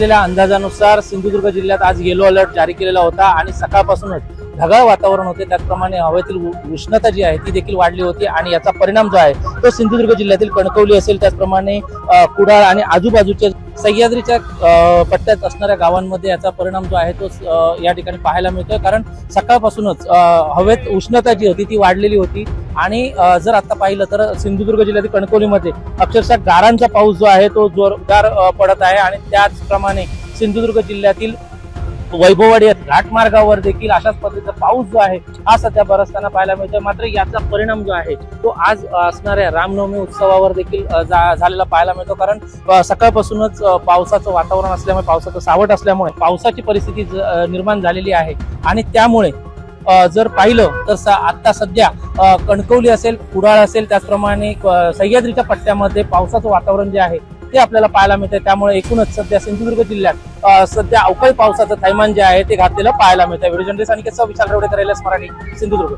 असलेल्या अंदाजानुसार सिंधुदुर्ग जिल्ह्यात आज येलो अलर्ट जारी केलेला होता आणि सकाळपासूनच ढगाळ वातावरण होते। त्याचप्रमाणे हवेतील उष्णता जी आहे ती देखील वाढली होती आणि याचा परिणाम जो आहे तो सिंधुदुर्ग जिल्ह्यातील कणकवली असेल, त्याचप्रमाणे कुडाळ आणि आजूबाजूच्या सह्याद्रीच्या पट्ट्यात असणाऱ्या गावांमध्ये याचा परिणाम जो आहे तो या ठिकाणी पाहायला मिळतोय। कारण सकाळपासूनच हवेत उष्णता जी होती ती वाढलेली होती आणि जर आता पाहिलं तर सिंधुदुर्ग जिल्ह्यातील कणकवलीमध्ये अक्षरशः गारांचा पाऊस जो आहे तो जोरदार पडत आहे आणि त्याचप्रमाणे सिंधुदुर्ग जिल्ह्यातील वैभववाडी घाटमार्गावर देखील अशाच पद्धतीचा पाऊस जो आहे हा सध्या बरसताना पाहायला मिळतोय। मात्र याचा परिणाम जो आहे तो आज असणाऱ्या रामनवमी उत्सवावर देखील झालेला पाहायला मिळतो। कारण सकाळपासूनच पावसाचं वातावरण असल्यामुळे, पावसाचं सावट असल्यामुळे पावसाची परिस्थिती निर्माण झालेली आहे आणि त्यामुळे जर पाहिलं तर आता सध्या कणकवली असेल, कुडाळ असेल, त्याचप्रमाणे सह्याद्रीच्या पट्ट्यामध्ये पावसाचं वातावरण जे आहे ते आपल्याला पाहायला मिळते। त्यामुळे एकूणच सध्या सिंधुदुर्ग जिल्ह्यात सध्या अवकाळी पावसाचं थैमान जे आहे ते घातलेलं पाहायला मिळतं। व्हिडिओ जर्नलिस्ट आणि विशाल रेवडेकर, LS मराठी, सिंधुदुर्ग।